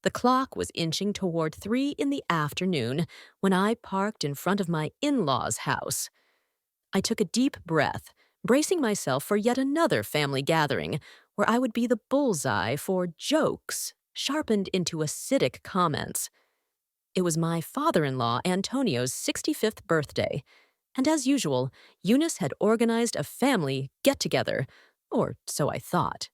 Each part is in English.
The clock was inching toward 3 in the afternoon when I parked in front of my in-laws' house. I took a deep breath, bracing myself for yet another family gathering where I would be the bullseye for jokes sharpened into acidic comments. It was my father-in-law Antonio's 65th birthday, and as usual, Eunice had organized a family get-together, or so I thought.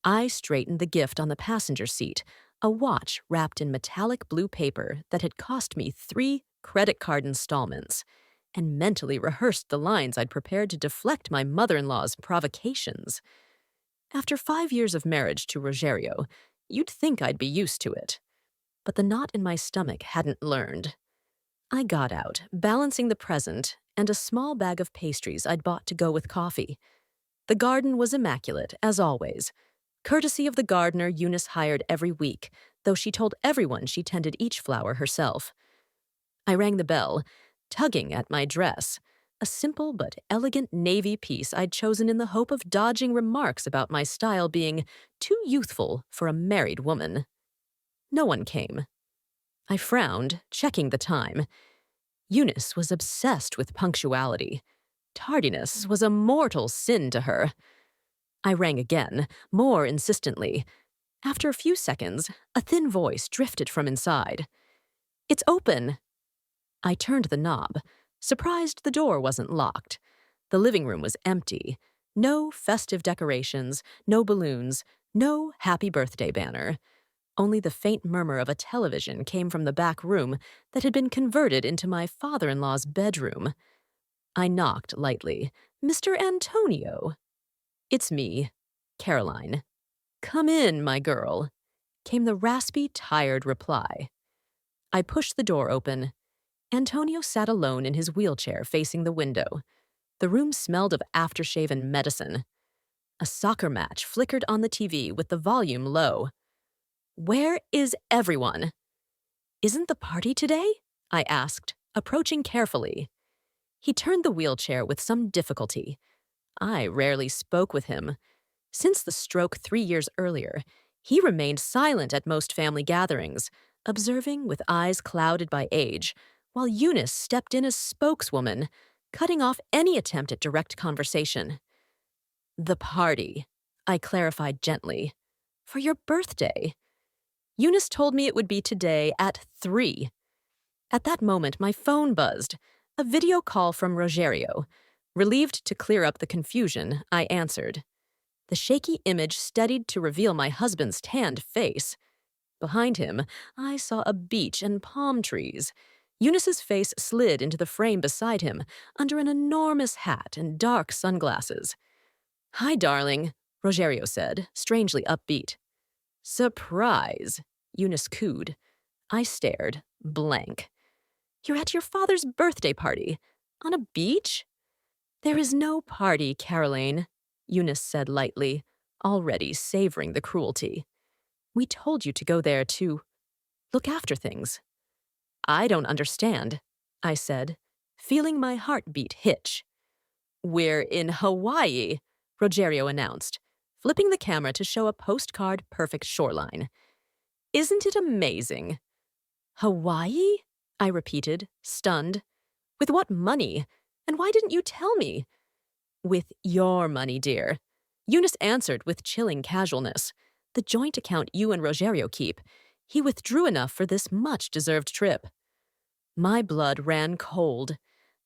I straightened the gift on the passenger seat, a watch wrapped in metallic blue paper that had cost me 3 credit card installments, and mentally rehearsed the lines I'd prepared to deflect my mother-in-law's provocations. After 5 years of marriage to Rogerio, you'd think I'd be used to it. But the knot in my stomach hadn't learned. I got out, balancing the present and a small bag of pastries I'd bought to go with coffee. The garden was immaculate, as always, courtesy of the gardener Eunice hired every week, though she told everyone she tended each flower herself. I rang the bell, tugging at my dress, a simple but elegant navy piece I'd chosen in the hope of dodging remarks about my style being too youthful for a married woman. No one came. I frowned, checking the time. Eunice was obsessed with punctuality. Tardiness was a mortal sin to her. I rang again, more insistently. After a few seconds, a thin voice drifted from inside. "It's open." I turned the knob, surprised the door wasn't locked. The living room was empty. No festive decorations, no balloons, no happy birthday banner. Only the faint murmur of a television came from the back room that had been converted into my father-in-law's bedroom. I knocked lightly. "Mr. Antonio?" "It's me, Caroline." "Come in, my girl," came the raspy, tired reply. I pushed the door open. Antonio sat alone in his wheelchair facing the window. The room smelled of aftershave and medicine. A soccer match flickered on the TV with the volume low. "Where is everyone?" "Isn't the party today?" I asked, approaching carefully. He turned the wheelchair with some difficulty. I rarely spoke with him. Since the stroke 3 years earlier, he remained silent at most family gatherings, observing with eyes clouded by age, while Eunice stepped in as spokeswoman, cutting off any attempt at direct conversation. "The party," I clarified gently. "For your birthday." Eunice told me it would be today at 3. At that moment, my phone buzzed, a video call from Rogerio. Relieved to clear up the confusion, I answered. The shaky image steadied to reveal my husband's tanned face. Behind him, I saw a beach and palm trees. Eunice's face slid into the frame beside him, under an enormous hat and dark sunglasses. "Hi, darling," Rogerio said, strangely upbeat. "Surprise," Eunice cooed. I stared, blank. "You're at your father's birthday party? On a beach?" "There is no party, Caroline," Eunice said lightly, already savoring the cruelty. "We told you to go there to look after things." "I don't understand," I said, feeling my heartbeat hitch. "We're in Hawaii," Rogerio announced, flipping the camera to show a postcard-perfect shoreline. "Isn't it amazing?" "Hawaii?" I repeated, stunned. "With what money? And why didn't you tell me?" "With your money, dear," Eunice answered with chilling casualness. "The joint account you and Rogerio keep. He withdrew enough for this much-deserved trip." My blood ran cold.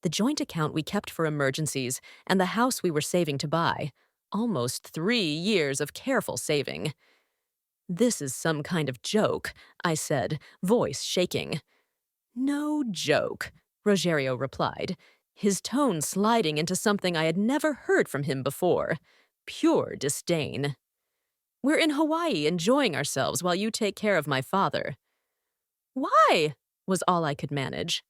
The joint account we kept for emergencies and the house we were saving to buy. Almost 3 years of careful saving. "This is some kind of joke," I said, voice shaking. "No joke," Rogerio replied, his tone sliding into something I had never heard from him before. Pure disdain. "We're in Hawaii enjoying ourselves while you take care of my father." "Why?" was all I could manage.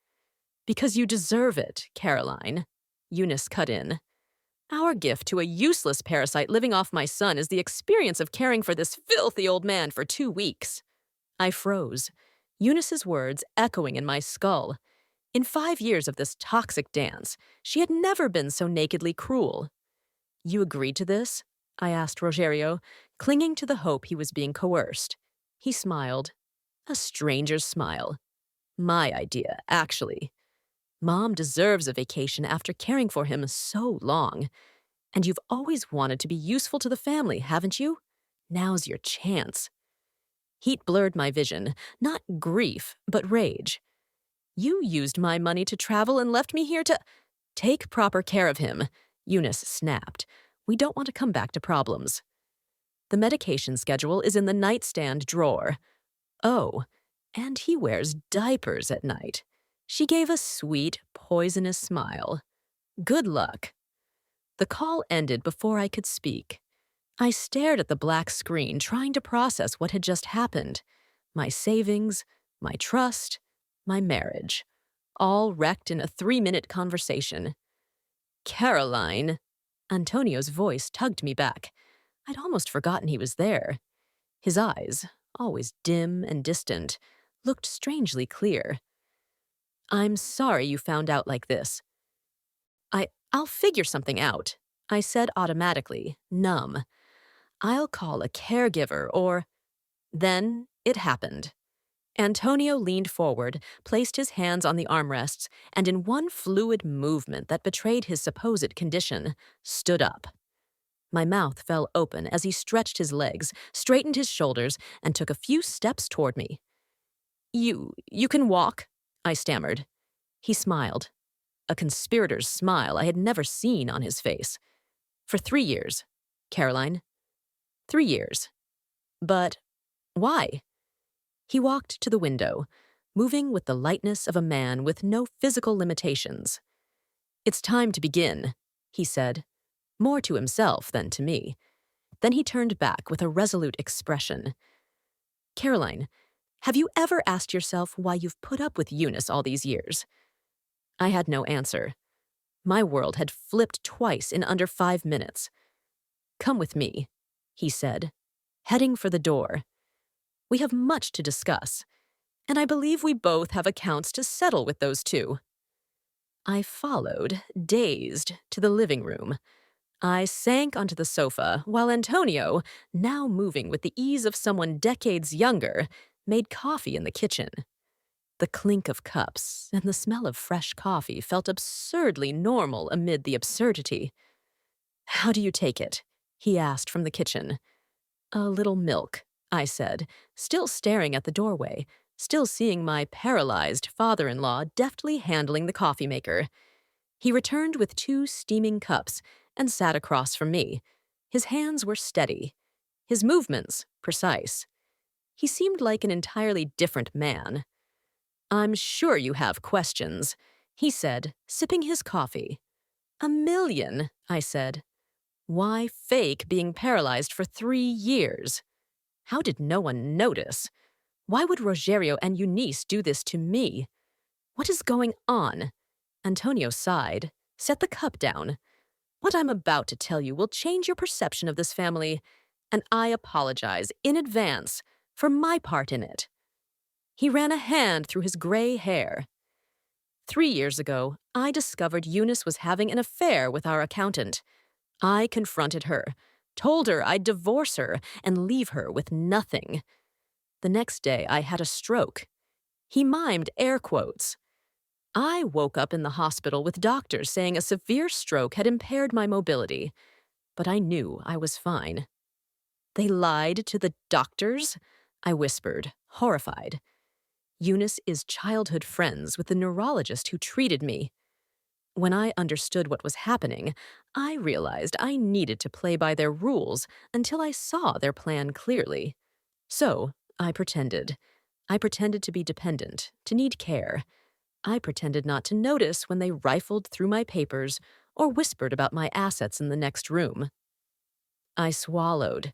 "Because you deserve it, Caroline," Eunice cut in. "Our gift to a useless parasite living off my son is the experience of caring for this filthy old man for 2 weeks." I froze, Eunice's words echoing in my skull. In 5 years of this toxic dance, she had never been so nakedly cruel. "You agreed to this?" I asked Rogerio, clinging to the hope he was being coerced. He smiled. A stranger's smile. My idea, actually. Mom deserves a vacation after caring for him so long. And you've always wanted to be useful to the family, haven't you? Now's your chance. Heat blurred my vision, not grief, but rage. You used my money to travel and left me here to— Take proper care of him, Eunice snapped. We don't want to come back to problems. The medication schedule is in the nightstand drawer. Oh, and he wears diapers at night. She gave a sweet, poisonous smile. Good luck. The call ended before I could speak. I stared at the black screen, trying to process what had just happened. My savings, my trust, my marriage, all wrecked in a 3-minute conversation. Caroline. Antonio's voice tugged me back. I'd almost forgotten he was there. His eyes, always dim and distant, looked strangely clear. I'm sorry you found out like this. I'll figure something out, I said automatically, numb. I'll call a caregiver or— Then it happened. Antonio leaned forward, placed his hands on the armrests, and in one fluid movement that betrayed his supposed condition, stood up. My mouth fell open as he stretched his legs, straightened his shoulders, and took a few steps toward me. You can walk, I stammered. He smiled. A conspirator's smile I had never seen on his face. For 3 years, Caroline. 3 years. But why? He walked to the window, moving with the lightness of a man with no physical limitations. It's time to begin, he said, more to himself than to me. Then he turned back with a resolute expression. Caroline, have you ever asked yourself why you've put up with Eunice all these years? I had no answer. My world had flipped twice in under 5 minutes. Come with me, he said, heading for the door. We have much to discuss, and I believe we both have accounts to settle with those two. I followed, dazed, to the living room. I sank onto the sofa while Antonio, now moving with the ease of someone decades younger, made coffee in the kitchen. The clink of cups and the smell of fresh coffee felt absurdly normal amid the absurdity. How do you take it? He asked from the kitchen. A little milk, I said, still staring at the doorway, still seeing my paralyzed father-in-law deftly handling the coffee maker. He returned with 2 steaming cups and sat across from me. His hands were steady, his movements precise. He seemed like an entirely different man. I'm sure you have questions, he said, sipping his coffee. 1,000,000, I said. Why fake being paralyzed for 3 years? How did no one notice? Why would Rogerio and Eunice do this to me? What is going on? Antonio sighed, set the cup down. What I'm about to tell you will change your perception of this family, and I apologize in advance for my part in it. He ran a hand through his gray hair. 3 years ago, I discovered Eunice was having an affair with our accountant. I confronted her, told her I'd divorce her and leave her with nothing. The next day, I had a stroke. He mimed air quotes. I woke up in the hospital with doctors saying a severe stroke had impaired my mobility, but I knew I was fine. They lied to the doctors? I whispered, horrified. Eunice is childhood friends with the neurologist who treated me. When I understood what was happening, I realized I needed to play by their rules until I saw their plan clearly. So, I pretended. I pretended to be dependent, to need care. I pretended not to notice when they rifled through my papers or whispered about my assets in the next room. I swallowed,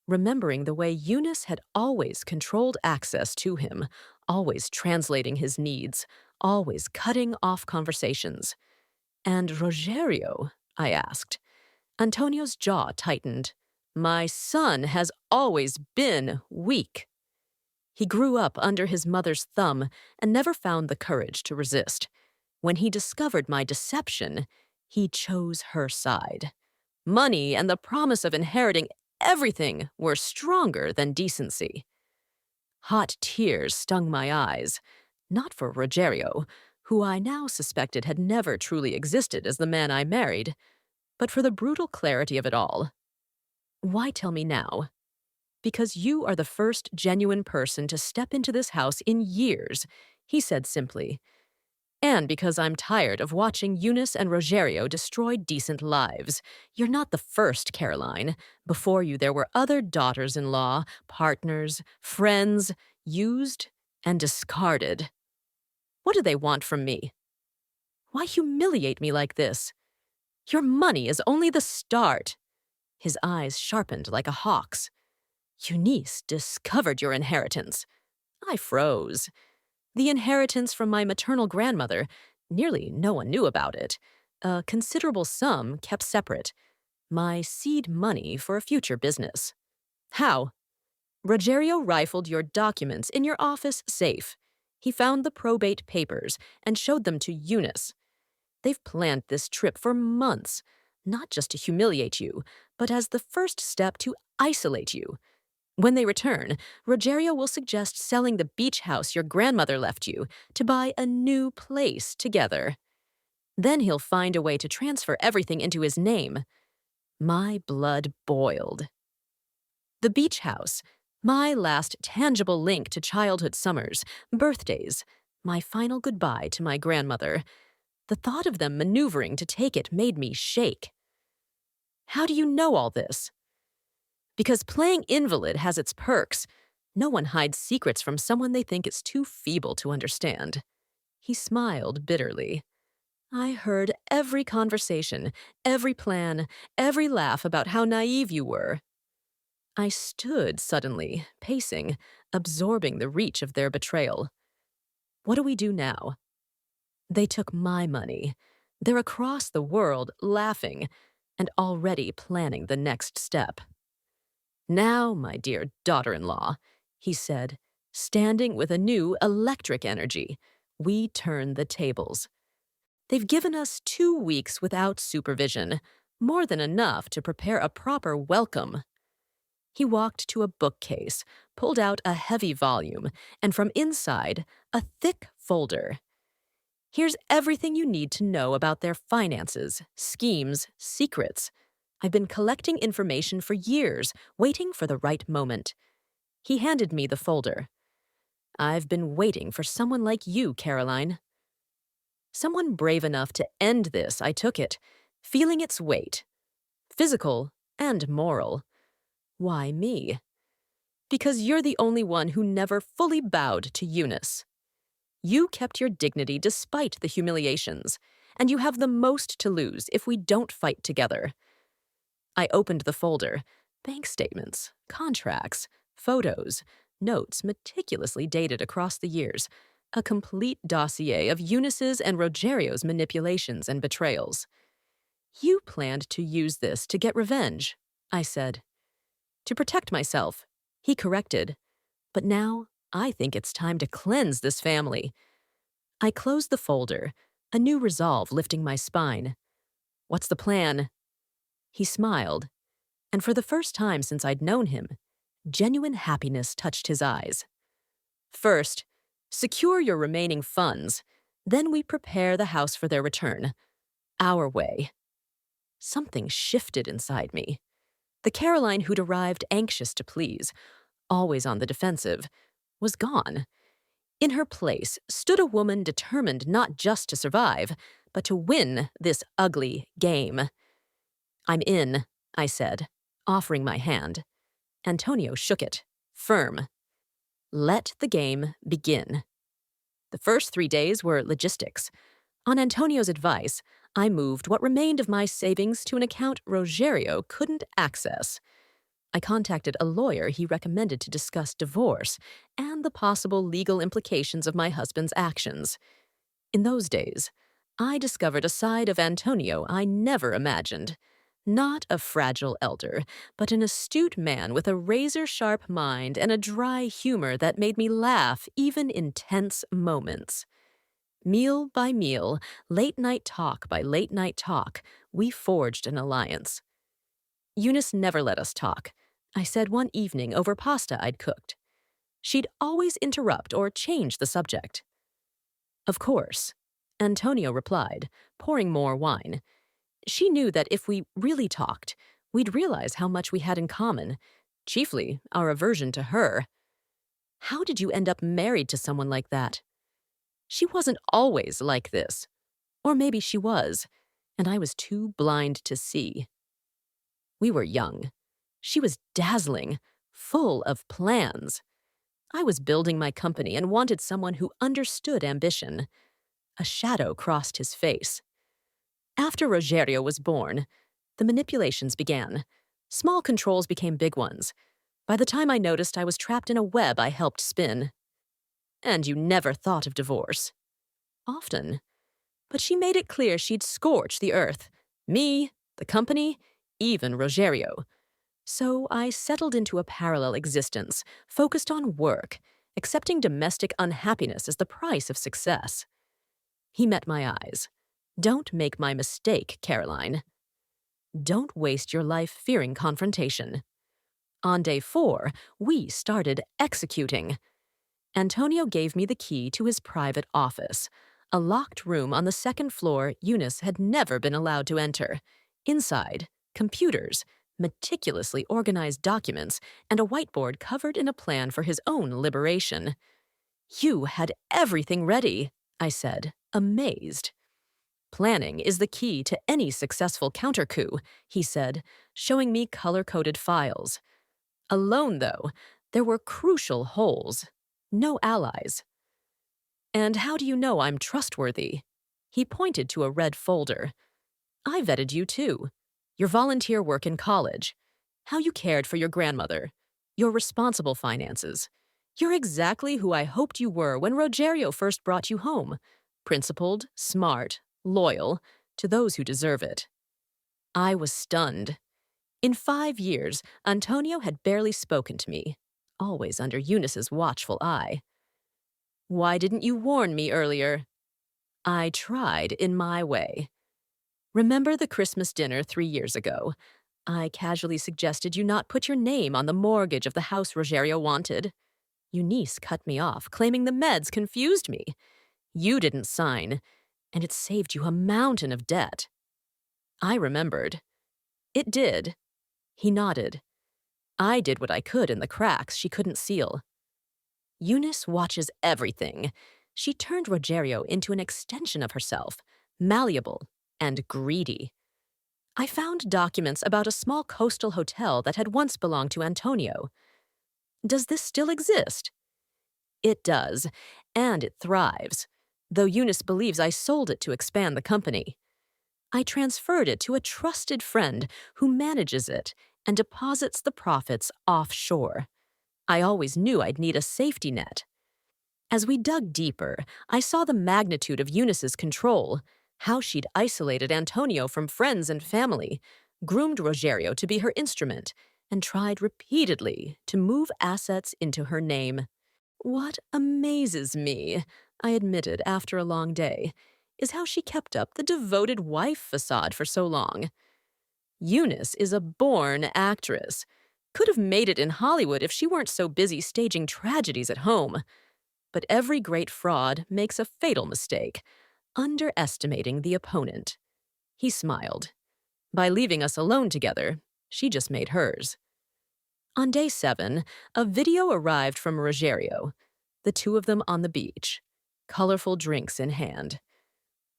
remembering the way Eunice had always controlled access to him, always translating his needs, always cutting off conversations. And Rogerio? I asked. Antonio's jaw tightened. My son has always been weak. He grew up under his mother's thumb and never found the courage to resist. When he discovered my deception, he chose her side. Money and the promise of inheriting everything were stronger than decency. Hot tears stung my eyes, not for Rogerio, who I now suspected had never truly existed as the man I married, but for the brutal clarity of it all. Why tell me now? Because you are the first genuine person to step into this house in years, he said simply. And because I'm tired of watching Eunice and Rogerio destroy decent lives. You're not the first, Caroline. Before you, there were other daughters-in-law, partners, friends, used and discarded. What do they want from me? Why humiliate me like this? Your money is only the start. His eyes sharpened like a hawk's. Eunice discovered your inheritance. I froze. The inheritance from my maternal grandmother, nearly no one knew about it. A considerable sum kept separate. My seed money for a future business. How? Rogerio rifled your documents in your office safe. He found the probate papers and showed them to Eunice. They've planned this trip for months, not just to humiliate you, but as the first step to isolate you. When they return, Rogerio will suggest selling the beach house your grandmother left you to buy a new place together. Then he'll find a way to transfer everything into his name. My blood boiled. The beach house, my last tangible link to childhood summers, birthdays, my final goodbye to my grandmother. The thought of them maneuvering to take it made me shake. How do you know all this? Because playing invalid has its perks. No one hides secrets from someone they think is too feeble to understand. He smiled bitterly. I heard every conversation, every plan, every laugh about how naive you were. I stood suddenly, pacing, absorbing the reach of their betrayal. What do we do now? They took my money. They're across the world, laughing, and already planning the next step. Now, my dear daughter-in-law, he said, standing with a new electric energy, we turn the tables. They've given us 2 weeks without supervision, more than enough to prepare a proper welcome. He walked to a bookcase, pulled out a heavy volume, and from inside, a thick folder. Here's everything you need to know about their finances, schemes, secrets. I've been collecting information for years, waiting for the right moment. He handed me the folder. I've been waiting for someone like you, Caroline. Someone brave enough to end this, I took it, feeling its weight. Physical and moral. Why me? Because you're the only one who never fully bowed to Eunice. You kept your dignity despite the humiliations, and you have the most to lose if we don't fight together. I opened the folder. Bank statements, contracts, photos, notes meticulously dated across the years. A complete dossier of Eunice's and Rogerio's manipulations and betrayals. You planned to use this to get revenge, I said. To protect myself, he corrected. But now, I think it's time to cleanse this family. I closed the folder, a new resolve lifting my spine. What's the plan? He smiled, and for the first time since I'd known him, genuine happiness touched his eyes. First, secure your remaining funds. Then we prepare the house for their return. Our way. Something shifted inside me. The Caroline who'd arrived anxious to please, always on the defensive, was gone. In her place stood a woman determined not just to survive, but to win this ugly game. I'm in, I said, offering my hand. Antonio shook it, firm. Let the game begin. The first 3 days were logistics. On Antonio's advice, I moved what remained of my savings to an account Rogerio couldn't access. I contacted a lawyer he recommended to discuss divorce and the possible legal implications of my husband's actions. In those days, I discovered a side of Antonio I never imagined. Not a fragile elder, but an astute man with a razor-sharp mind and a dry humor that made me laugh even in tense moments. Meal by meal, late-night talk by late-night talk, we forged an alliance. Eunice never let us talk, I said one evening over pasta I'd cooked. She'd always interrupt or change the subject. Of course, Antonio replied, pouring more wine. She knew that if we really talked, we'd realize how much we had in common, chiefly our aversion to her. How did you end up married to someone like that? She wasn't always like this. Or maybe she was, and I was too blind to see. We were young. She was dazzling, full of plans. I was building my company and wanted someone who understood ambition. A shadow crossed his face. After Rogerio was born, the manipulations began. Small controls became big ones. By the time I noticed, I was trapped in a web I helped spin. And you never thought of divorce. Often. But she made it clear she'd scorch the earth. Me, the company, even Rogerio. So I settled into a parallel existence, focused on work, accepting domestic unhappiness as the price of success. He met my eyes. Don't make my mistake, Caroline. Don't waste your life fearing confrontation. On day 4, we started executing. Antonio gave me the key to his private office, a locked room on the second floor Eunice had never been allowed to enter. Inside, computers, meticulously organized documents, and a whiteboard covered in a plan for his own liberation. You had everything ready, I said, amazed. Planning is the key to any successful counter-coup, he said, showing me color-coded files. Alone, though, there were crucial holes. No allies. And how do you know I'm trustworthy? He pointed to a red folder. I vetted you, too. Your volunteer work in college. How you cared for your grandmother. Your responsible finances. You're exactly who I hoped you were when Rogerio first brought you home. Principled, smart, loyal, to those who deserve it. I was stunned. In 5 years, Antonio had barely spoken to me, always under Eunice's watchful eye. Why didn't you warn me earlier? I tried in my way. Remember the Christmas dinner 3 years ago? I casually suggested you not put your name on the mortgage of the house Rogerio wanted. Eunice cut me off, claiming the meds confused me. You didn't sign, and it saved you a mountain of debt. I remembered. It did. He nodded. I did what I could in the cracks she couldn't seal. Eunice watches everything. She turned Rogerio into an extension of herself, malleable and greedy. I found documents about a small coastal hotel that had once belonged to Antonio. Does this still exist? It does, and it thrives, though Eunice believes I sold it to expand the company. I transferred it to a trusted friend who manages it and deposits the profits offshore. I always knew I'd need a safety net. As we dug deeper, I saw the magnitude of Eunice's control, how she'd isolated Antonio from friends and family, groomed Rogerio to be her instrument, and tried repeatedly to move assets into her name. What amazes me, I admitted after a long day, is how she kept up the devoted wife facade for so long. Eunice is a born actress. Could have made it in Hollywood if she weren't so busy staging tragedies at home. But every great fraud makes a fatal mistake, underestimating the opponent. He smiled. By leaving us alone together, she just made hers. On day 7, a video arrived from Rogerio, the two of them on the beach, colorful drinks in hand.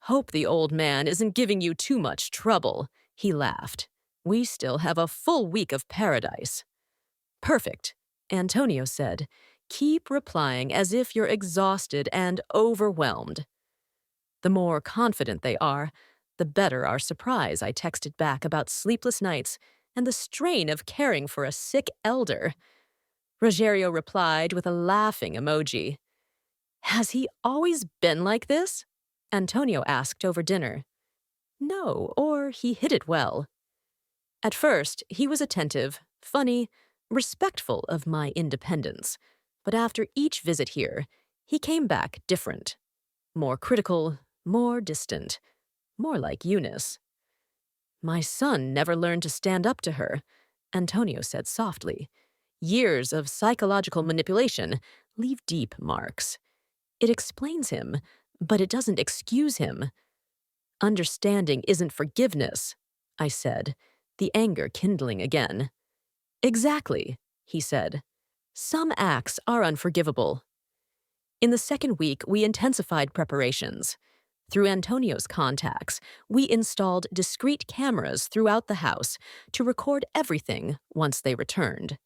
Hope the old man isn't giving you too much trouble, he laughed. We still have a full week of paradise. Perfect, Antonio said. Keep replying as if you're exhausted and overwhelmed. The more confident they are, the better our surprise, I texted back about sleepless nights and the strain of caring for a sick elder. Rogerio replied with a laughing emoji. Has he always been like this? Antonio asked over dinner. No, or he hid it well. At first, he was attentive, funny, respectful of my independence. But after each visit here, he came back different. More critical, more distant, more like Eunice. My son never learned to stand up to her, Antonio said softly. Years of psychological manipulation leave deep marks. It explains him, but it doesn't excuse him. Understanding isn't forgiveness, I said, the anger kindling again. Exactly, he said. Some acts are unforgivable. In the second week, we intensified preparations. Through Antonio's contacts, we installed discrete cameras throughout the house to record everything once they returned.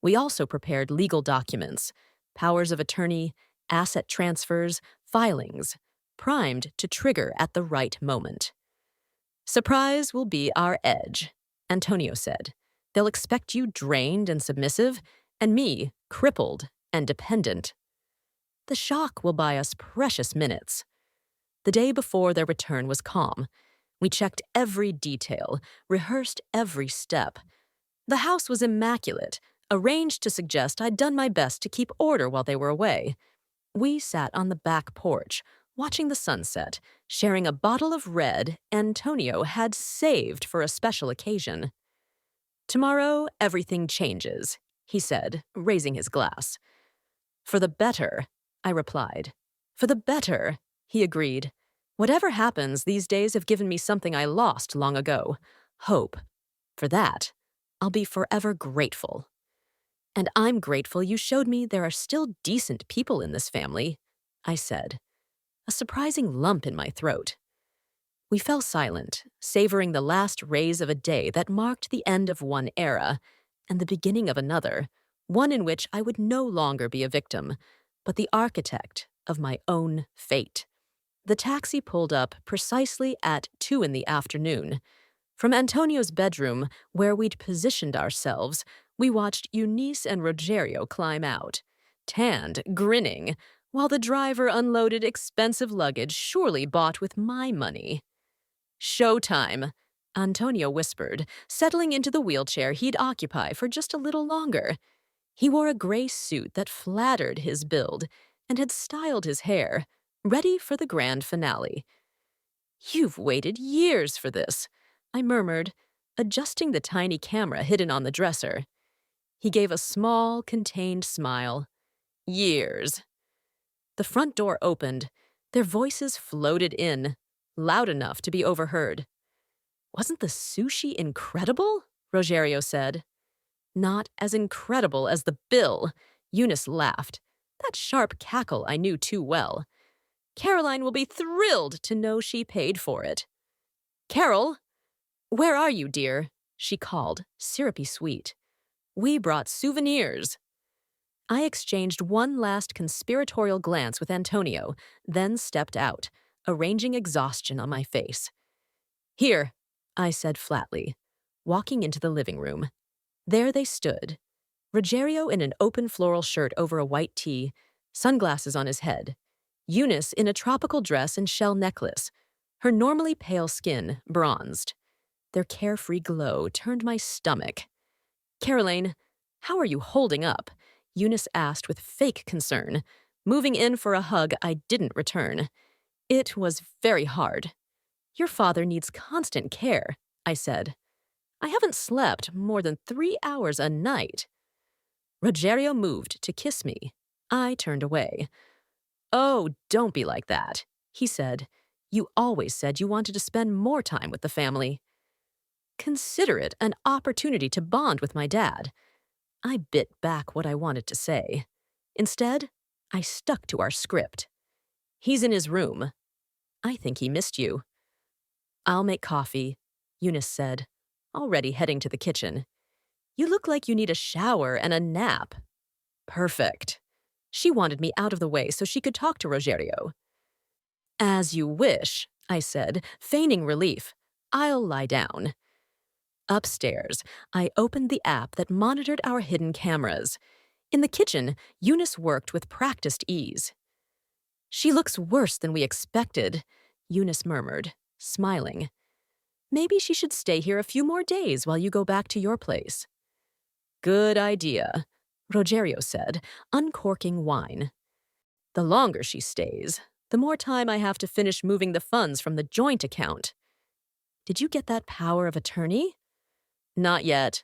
We also prepared legal documents, powers of attorney, asset transfers, filings, primed to trigger at the right moment. Surprise will be our edge, Antonio said. They'll expect you drained and submissive, and me crippled and dependent. The shock will buy us precious minutes. The day before their return was calm. We checked every detail, rehearsed every step. The house was immaculate, arranged to suggest I'd done my best to keep order while they were away. We sat on the back porch, watching the sunset, sharing a bottle of red Antonio had saved for a special occasion. Tomorrow, everything changes, he said, raising his glass. For the better, I replied. For the better, he agreed. Whatever happens, these days have given me something I lost long ago. Hope. For that, I'll be forever grateful. And I'm grateful you showed me there are still decent people in this family, I said, a surprising lump in my throat. We fell silent, savoring the last rays of a day that marked the end of one era and the beginning of another, one in which I would no longer be a victim, but the architect of my own fate. The taxi pulled up precisely at 2 p.m. From Antonio's bedroom, where we'd positioned ourselves, we watched Eunice and Rogerio climb out, tanned, grinning, while the driver unloaded expensive luggage surely bought with my money. Showtime, Antonio whispered, settling into the wheelchair he'd occupy for just a little longer. He wore a gray suit that flattered his build and had styled his hair, ready for the grand finale. You've waited years for this, I murmured, adjusting the tiny camera hidden on the dresser. He gave a small, contained smile. Years. The front door opened. Their voices floated in, loud enough to be overheard. Wasn't the sushi incredible? Rogerio said. Not as incredible as the bill, Eunice laughed. That sharp cackle I knew too well. Caroline will be thrilled to know she paid for it. Carol! Where are you, dear? She called, syrupy sweet. We brought souvenirs. I exchanged one last conspiratorial glance with Antonio, then stepped out, arranging exhaustion on my face. Here, I said flatly, walking into the living room. There they stood, Rogerio in an open floral shirt over a white tee, sunglasses on his head, Eunice in a tropical dress and shell necklace, her normally pale skin bronzed. Their carefree glow turned my stomach. Caroline, how are you holding up? Eunice asked with fake concern, moving in for a hug I didn't return. It was very hard. Your father needs constant care, I said. I haven't slept more than 3 hours a night. Rogerio moved to kiss me. I turned away. Oh, don't be like that, he said. You always said you wanted to spend more time with the family. Consider it an opportunity to bond with my dad. I bit back what I wanted to say. Instead, I stuck to our script. He's in his room. I think he missed you. I'll make coffee, Eunice said, already heading to the kitchen. You look like you need a shower and a nap. Perfect. She wanted me out of the way so she could talk to Rogerio. As you wish, I said, feigning relief. I'll lie down. Upstairs, I opened the app that monitored our hidden cameras. In the kitchen, Eunice worked with practiced ease. She looks worse than we expected, Eunice murmured, smiling. Maybe she should stay here a few more days while you go back to your place. Good idea, Rogerio said, uncorking wine. The longer she stays, the more time I have to finish moving the funds from the joint account. Did you get that power of attorney? Not yet,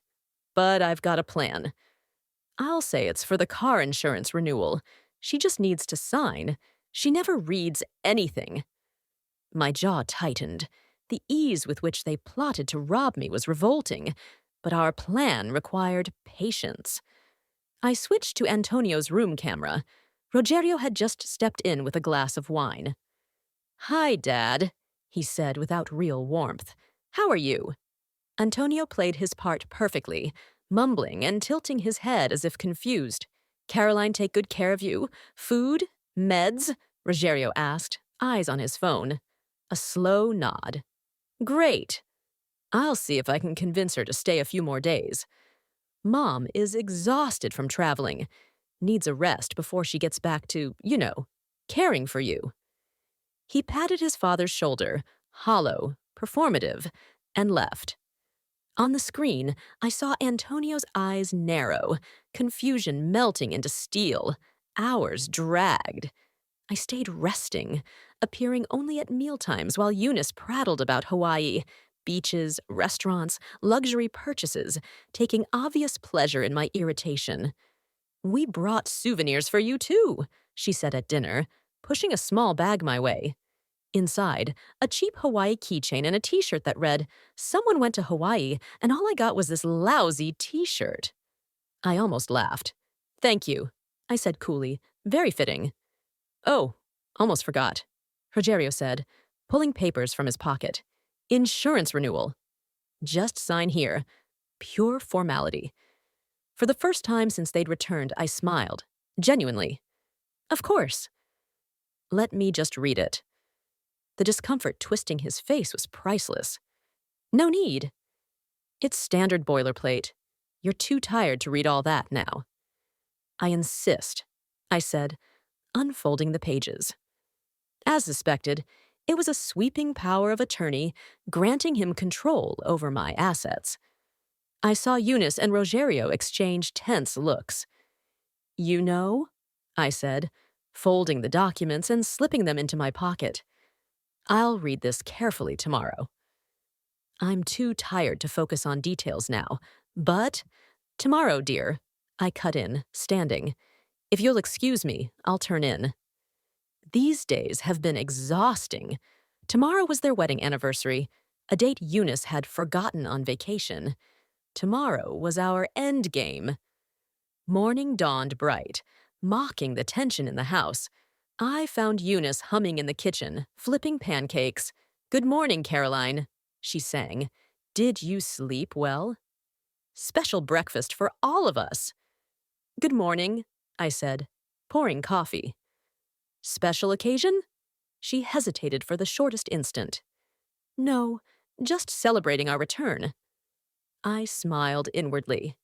but I've got a plan. I'll say it's for the car insurance renewal. She just needs to sign. She never reads anything. My jaw tightened. The ease with which they plotted to rob me was revolting, but our plan required patience. I switched to Antonio's room camera. Rogerio had just stepped in with a glass of wine. "Hi, Dad," he said without real warmth. "How are you?" Antonio played his part perfectly, mumbling and tilting his head as if confused. "Caroline take good care of you? Food? Meds?" Rogerio asked, eyes on his phone. A slow nod. "Great. I'll see if I can convince her to stay a few more days. Mom is exhausted from traveling. Needs a rest before she gets back to, caring for you." He patted his father's shoulder, hollow, performative, and left. On the screen, I saw Antonio's eyes narrow, confusion melting into steel. Hours dragged. I stayed resting, appearing only at mealtimes while Eunice prattled about Hawaii, beaches, restaurants, luxury purchases, taking obvious pleasure in my irritation. "We brought souvenirs for you, too," she said at dinner, pushing a small bag my way. Inside, a cheap Hawaii keychain and a t-shirt that read, "Someone went to Hawaii, and all I got was this lousy t-shirt." I almost laughed. "Thank you," I said coolly, very fitting. "Oh, almost forgot," Rogerio said, pulling papers from his pocket. "Insurance renewal. Just sign here. Pure formality." For the first time since they'd returned, I smiled. Genuinely. "Of course." "Let me just read it." The discomfort twisting his face was priceless. "No need." "It's standard boilerplate. You're too tired to read all that now." "I insist," I said, unfolding the pages. As suspected, it was a sweeping power of attorney granting him control over my assets. I saw Eunice and Rogerio exchange tense looks. "You know?" I said, folding the documents and slipping them into my pocket. "I'll read this carefully tomorrow." I'm too tired to focus on details now, but tomorrow, dear, I cut in, standing. "If you'll excuse me, I'll turn in." These days have been exhausting. Tomorrow was their wedding anniversary, a date Eunice had forgotten on vacation. Tomorrow was our end game. Morning dawned bright, mocking the tension in the house. I found Eunice humming in the kitchen, flipping pancakes. "Good morning, Caroline," she sang. "Did you sleep well?" "Special breakfast for all of us." "Good morning," I said, pouring coffee. "Special occasion?" She hesitated for the shortest instant. "No, just celebrating our return." I smiled inwardly.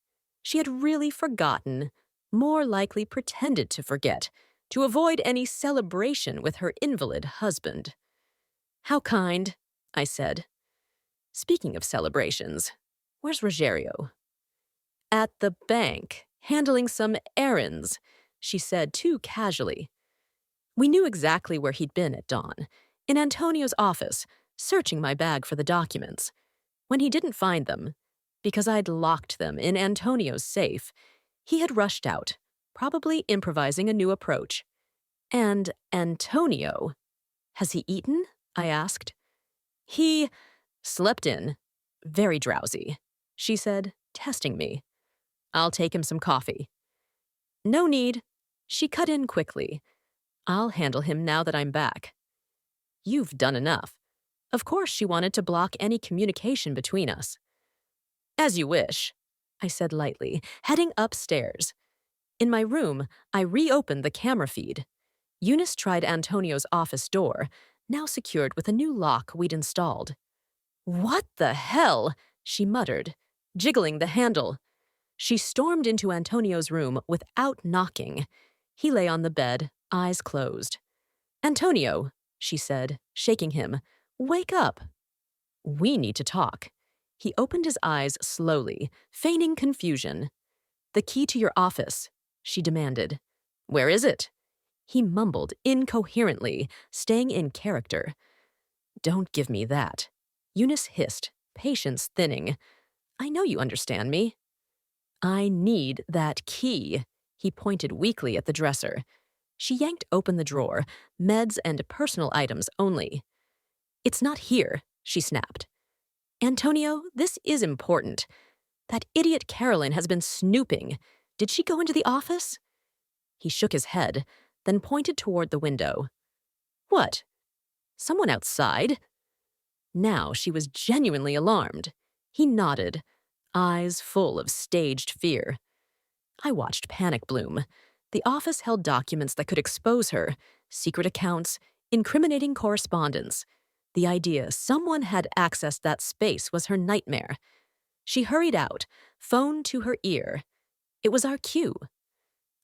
She had really forgotten, more likely pretended to forget, to avoid any celebration with her invalid husband. "How kind," I said. "Speaking of celebrations, where's Rogerio?" "At the bank, handling some errands," she said too casually. We knew exactly where he'd been at dawn, in Antonio's office, searching my bag for the documents. When he didn't find them, because I'd locked them in Antonio's safe, he had rushed out, probably improvising a new approach. And Antonio, has he eaten? I asked. "He slept in, very drowsy," she said, testing me. "I'll take him some coffee." "No need." She cut in quickly. "I'll handle him now that I'm back." "You've done enough." Of course she wanted to block any communication between us. "As you wish," I said lightly, heading upstairs. In my room, I reopened the camera feed. Eunice tried Antonio's office door, now secured with a new lock we'd installed. "What the hell?" she muttered, jiggling the handle. She stormed into Antonio's room without knocking. He lay on the bed, eyes closed. "Antonio," she said, shaking him, "wake up." "We need to talk." He opened his eyes slowly, feigning confusion. "The key to your office," she demanded. "Where is it?" He mumbled incoherently, staying in character. "Don't give me that." Eunice hissed, patience thinning. "I know you understand me." I need that key. He pointed weakly at the dresser. She yanked open the drawer, meds and personal items only. It's not here, she snapped. Antonio, this is important. That idiot Carolyn has been snooping. Did she go into the office? He shook his head, then pointed toward the window. What? Someone outside? Now she was genuinely alarmed. He nodded, eyes full of staged fear. I watched panic bloom. The office held documents that could expose her, secret accounts, incriminating correspondence. The idea someone had accessed that space was her nightmare. She hurried out, phone to her ear. It was our cue.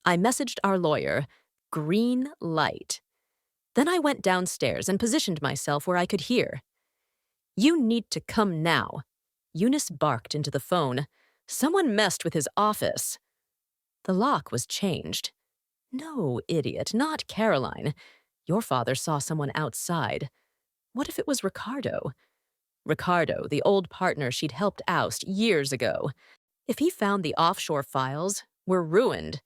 I messaged our lawyer, green light. Then I went downstairs and positioned myself where I could hear. You need to come now. Eunice barked into the phone. Someone messed with his office. The lock was changed. No, idiot, not Caroline. Your father saw someone outside. What if it was Ricardo? Ricardo, the old partner she'd helped oust years ago. If he found the offshore files, we're ruined.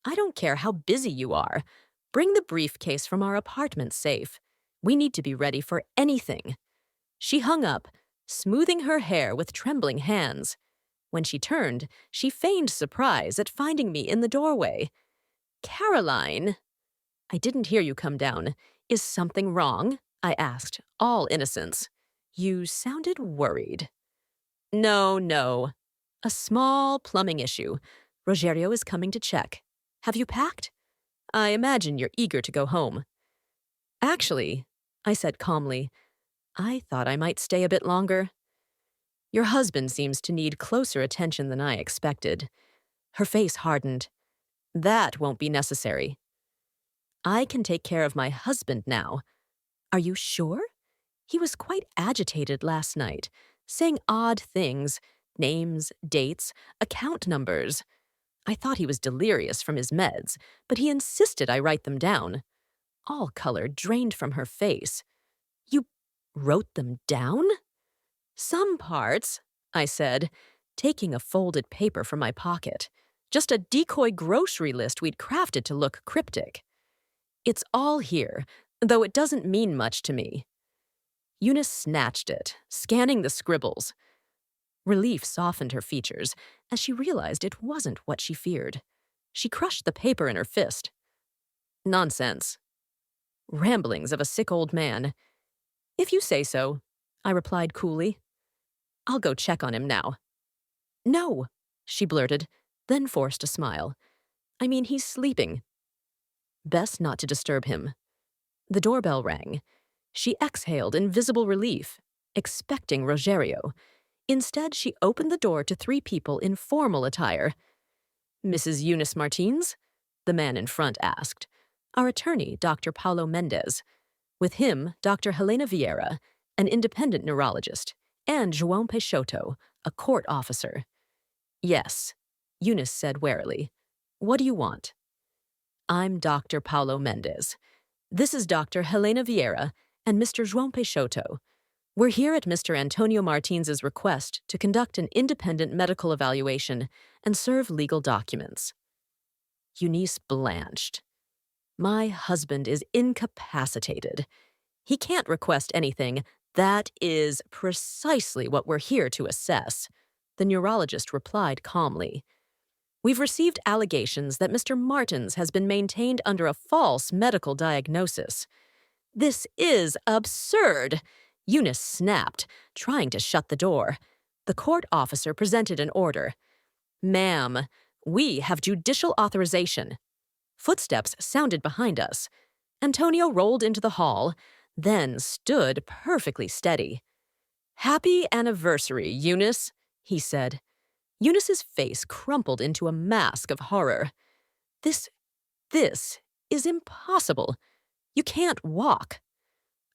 I don't care how busy you are. Bring the briefcase from our apartment safe. We need to be ready for anything. She hung up, smoothing her hair with trembling hands. When she turned, she feigned surprise at finding me in the doorway. Caroline! I didn't hear you come down. Is something wrong? I asked, all innocence. You sounded worried. No. A small plumbing issue. Rogerio is coming to check. Have you packed? I imagine you're eager to go home. Actually, I said calmly, I thought I might stay a bit longer. Your husband seems to need closer attention than I expected. Her face hardened. That won't be necessary. I can take care of my husband now. Are you sure? He was quite agitated last night, saying odd things, names, dates, account numbers. I thought he was delirious from his meds, but he insisted I write them down. All color drained from her face. You wrote them down? Some parts, I said, taking a folded paper from my pocket. Just a decoy grocery list we'd crafted to look cryptic. It's all here, though it doesn't mean much to me. Eunice snatched it, scanning the scribbles. Relief softened her features as she realized it wasn't what she feared. She crushed the paper in her fist. Nonsense. Ramblings of a sick old man. If you say so, I replied coolly. I'll go check on him now. No, she blurted, then forced a smile. I mean, he's sleeping. Best not to disturb him. The doorbell rang. She exhaled in visible relief, expecting Rogerio. Instead, she opened the door to 3 people in formal attire. Mrs. Eunice Martins? The man in front asked. Our attorney, Dr. Paulo Mendez. With him, Dr. Helena Vieira, an independent neurologist, and João Peixoto, a court officer. Yes, Eunice said warily. What do you want? I'm Dr. Paulo Mendez. This is Dr. Helena Vieira and Mr. João Peixoto. We're here at Mr. Antonio Martins's request to conduct an independent medical evaluation and serve legal documents. Eunice blanched. My husband is incapacitated. He can't request anything. That is precisely what we're here to assess, the neurologist replied calmly. We've received allegations that Mr. Martins has been maintained under a false medical diagnosis. This is absurd, Eunice snapped, trying to shut the door. The court officer presented an order. Ma'am, we have judicial authorization. Footsteps sounded behind us. Antonio rolled into the hall, then stood perfectly steady. Happy anniversary, Eunice, he said. Eunice's face crumpled into a mask of horror. This is impossible. You can't walk.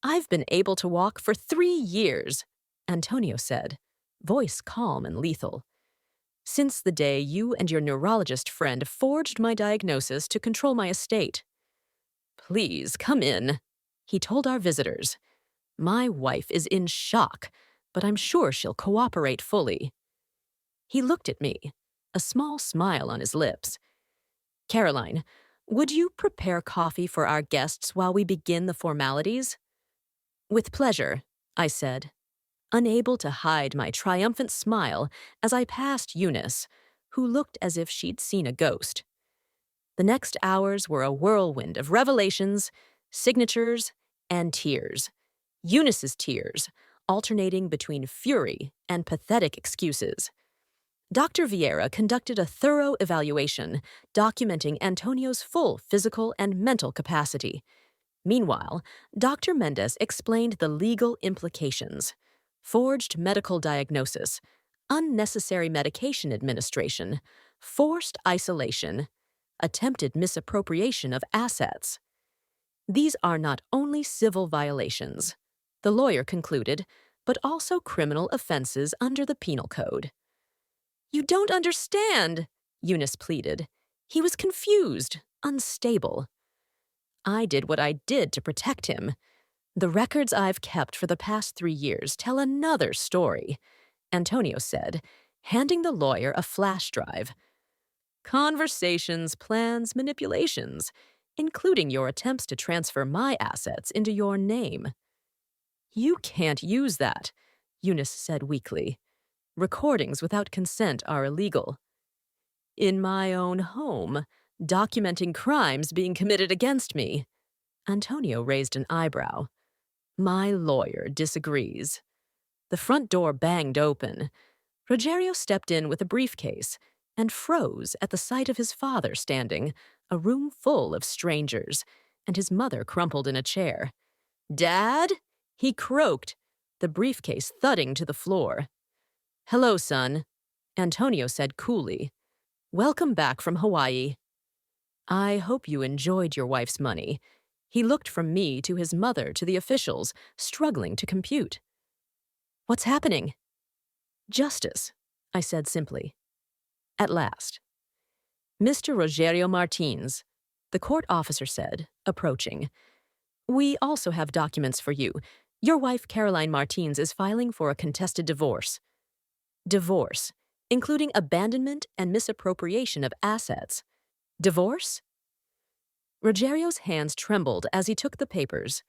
I've been able to walk for 3 years, Antonio said, voice calm and lethal. Since the day you and your neurologist friend forged my diagnosis to control my estate. Please come in, he told our visitors. My wife is in shock, but I'm sure she'll cooperate fully. He looked at me, a small smile on his lips. Caroline, would you prepare coffee for our guests while we begin the formalities? With pleasure, I said, unable to hide my triumphant smile as I passed Eunice, who looked as if she'd seen a ghost. The next hours were a whirlwind of revelations, signatures, and tears. Eunice's tears, alternating between fury and pathetic excuses. Dr. Vieira conducted a thorough evaluation, documenting Antonio's full physical and mental capacity. Meanwhile, Dr. Mendez explained the legal implications: forged medical diagnosis, unnecessary medication administration, forced isolation, attempted misappropriation of assets. These are not only civil violations, the lawyer concluded, but also criminal offenses under the Penal Code. You don't understand, Eunice pleaded. He was confused, unstable. I did what I did to protect him. The records I've kept for the past 3 years tell another story, Antonio said, handing the lawyer a flash drive. Conversations, plans, manipulations, including your attempts to transfer my assets into your name. You can't use that, Eunice said weakly. Recordings without consent are illegal. In my own home, documenting crimes being committed against me. Antonio raised an eyebrow. My lawyer disagrees. The front door banged open. Rogerio stepped in with a briefcase and froze at the sight of his father standing, a room full of strangers, and his mother crumpled in a chair. Dad? He croaked, the briefcase thudding to the floor. Hello, son, Antonio said coolly. Welcome back from Hawaii. I hope you enjoyed your wife's money. He looked from me to his mother to the officials, struggling to compute. What's happening? Justice, I said simply. At last. Mr. Rogerio Martins, the court officer said, approaching. We also have documents for you. Your wife, Caroline Martins, is filing for a contested divorce. Divorce, including abandonment and misappropriation of assets. Divorce? Rogerio's hands trembled as he took the papers.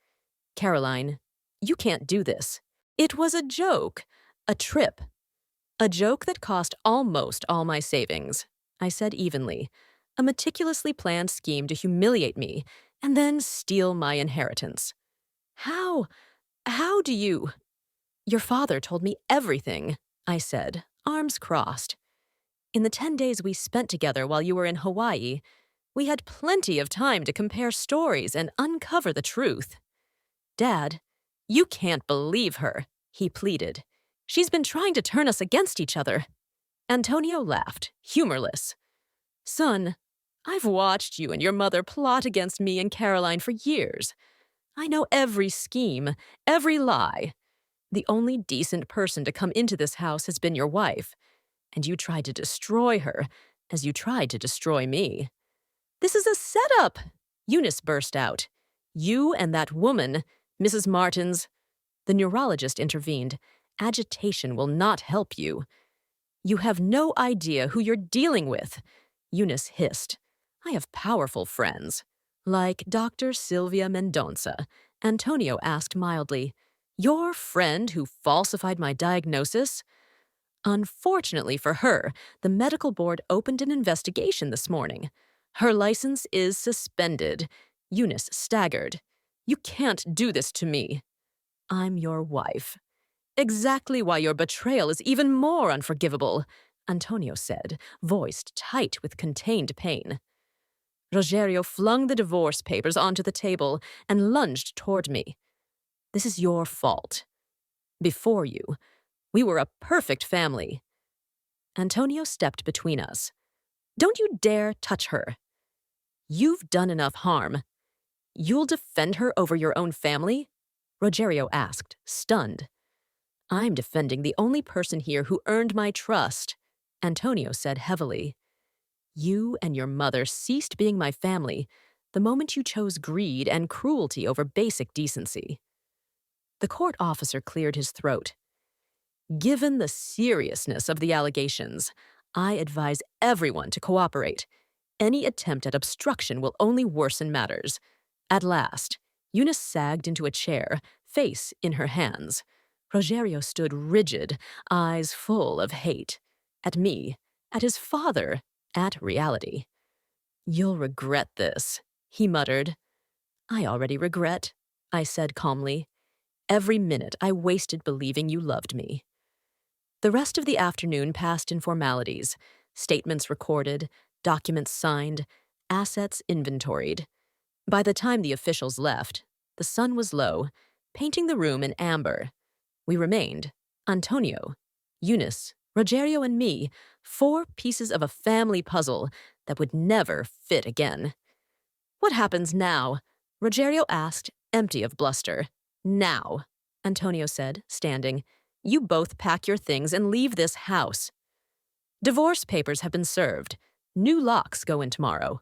Caroline, you can't do this. It was a joke, a trip. A joke that cost almost all my savings, I said evenly, a meticulously planned scheme to humiliate me and then steal my inheritance. How do you? Your father told me everything, I said, arms crossed. In the 10 days we spent together while you were in Hawaii, we had plenty of time to compare stories and uncover the truth. Dad, you can't believe her, he pleaded. She's been trying to turn us against each other. Antonio laughed, humorless. Son, I've watched you and your mother plot against me and Caroline for years. I know every scheme, every lie. The only decent person to come into this house has been your wife, and you tried to destroy her as you tried to destroy me. This is a setup, Eunice burst out. You and that woman, Mrs. Martins. The neurologist intervened. Agitation will not help you. You have no idea who you're dealing with, Eunice hissed. I have powerful friends. Like Dr. Sylvia Mendonça, Antonio asked mildly. Your friend who falsified my diagnosis? Unfortunately for her, the medical board opened an investigation this morning. Her license is suspended. Eunice staggered. You can't do this to me. I'm your wife. Exactly why your betrayal is even more unforgivable, Antonio said, voiced tight with contained pain. Rogerio flung the divorce papers onto the table and lunged toward me. This is your fault. Before you, we were a perfect family. Antonio stepped between us. Don't you dare touch her. You've done enough harm. You'll defend her over your own family? Rogerio asked, stunned. I'm defending the only person here who earned my trust, Antonio said heavily. You and your mother ceased being my family the moment you chose greed and cruelty over basic decency. The court officer cleared his throat. Given the seriousness of the allegations, I advise everyone to cooperate. Any attempt at obstruction will only worsen matters. At last, Eunice sagged into a chair, face in her hands. Rogerio stood rigid, eyes full of hate. At me, at his father, at reality. "You'll regret this," he muttered. "I already regret," I said calmly. "Every minute I wasted believing you loved me." The rest of the afternoon passed in formalities, statements recorded, documents signed, assets inventoried. By the time the officials left, the sun was low, painting the room in amber. We remained, Antonio, Eunice, Rogerio, and me, 4 pieces of a family puzzle that would never fit again. "What happens now?" Rogerio asked, empty of bluster. "Now," Antonio said, standing. "You both pack your things and leave this house." "Divorce papers have been served. New locks go in tomorrow."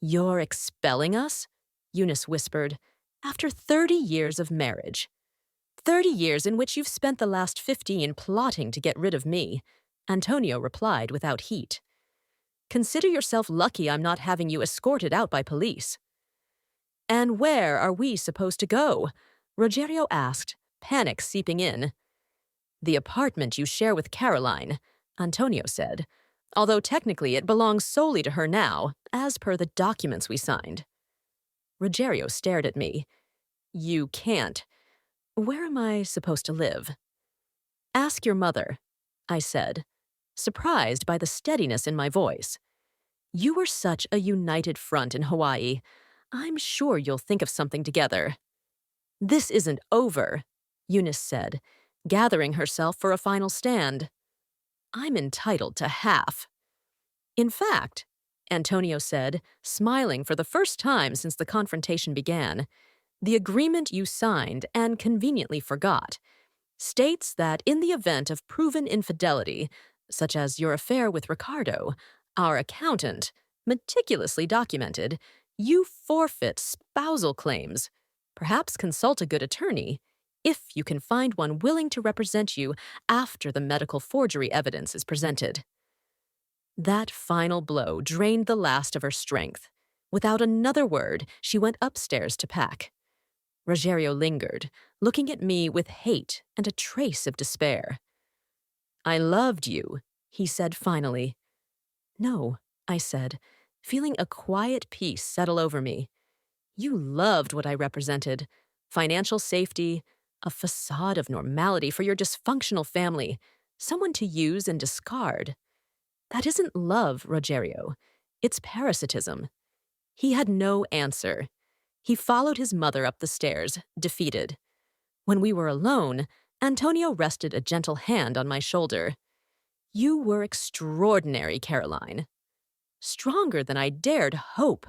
"You're expelling us?" Eunice whispered. "After 30 years of marriage." 30 years in which you've spent the last 15 plotting to get rid of me," Antonio replied without heat. "Consider yourself lucky I'm not having you escorted out by police." "And where are we supposed to go?" Rogerio asked, panic seeping in. "The apartment you share with Caroline," Antonio said, "although technically it belongs solely to her now, as per the documents we signed." Rogerio stared at me. "You can't. Where am I supposed to live?" "Ask your mother," I said, surprised by the steadiness in my voice. "You were such a united front in Hawaii. I'm sure you'll think of something together." "This isn't over," Eunice said, gathering herself for a final stand. "I'm entitled to half." "In fact," Antonio said, smiling for the first time since the confrontation began, "the agreement you signed and conveniently forgot states that in the event of proven infidelity, such as your affair with Ricardo, our accountant, meticulously documented, you forfeit spousal claims. Perhaps consult a good attorney, if you can find one willing to represent you after the medical forgery evidence is presented." That final blow drained the last of her strength. Without another word, she went upstairs to pack. Rogerio lingered, looking at me with hate and a trace of despair. "I loved you," he said finally. "No," I said, feeling a quiet peace settle over me. "You loved what I represented. Financial safety, a facade of normality for your dysfunctional family, someone to use and discard. That isn't love, Rogerio. It's parasitism." He had no answer. He followed his mother up the stairs, defeated. When we were alone, Antonio rested a gentle hand on my shoulder. "You were extraordinary, Caroline. Stronger than I dared hope."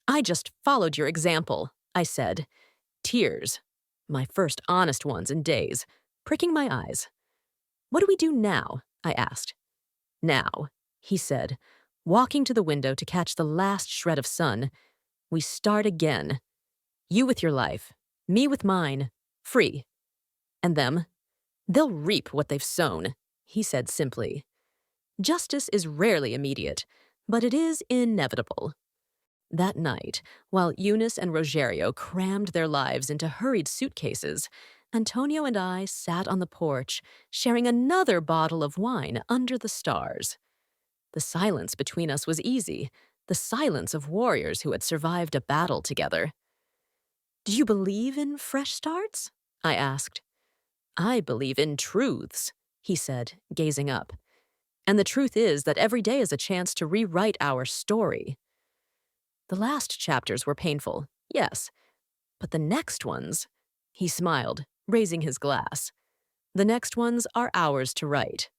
"I just followed your example," I said. Tears, my first honest ones in days, pricking my eyes. "What do we do now?" I asked. "Now," he said, walking to the window to catch the last shred of sun, "we start again. You with your life, me with mine, free. And them? They'll reap what they've sown," he said simply. "Justice is rarely immediate, but it is inevitable." That night, while Eunice and Rogerio crammed their lives into hurried suitcases, Antonio and I sat on the porch, sharing another bottle of wine under the stars. The silence between us was easy, the silence of warriors who had survived a battle together. "Do you believe in fresh starts?" I asked. "I believe in truths," he said, gazing up. "And the truth is that every day is a chance to rewrite our story." The last chapters were painful, yes, but the next ones, he smiled, raising his glass. The next ones are ours to write.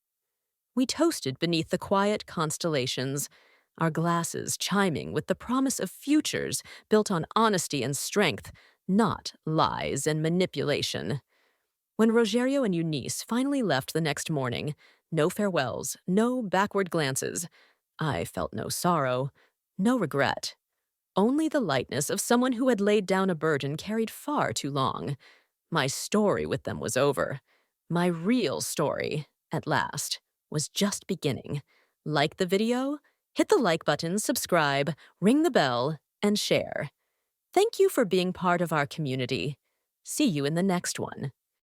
We toasted beneath the quiet constellations, our glasses chiming with the promise of futures built on honesty and strength, not lies and manipulation. When Rogerio and Eunice finally left the next morning, no farewells, no backward glances, I felt no sorrow, no regret. Only the lightness of someone who had laid down a burden carried far too long. My story with them was over. My real story, at last, was just beginning. Like the video? Hit the like button, subscribe, ring the bell, and share. Thank you for being part of our community. See you in the next one.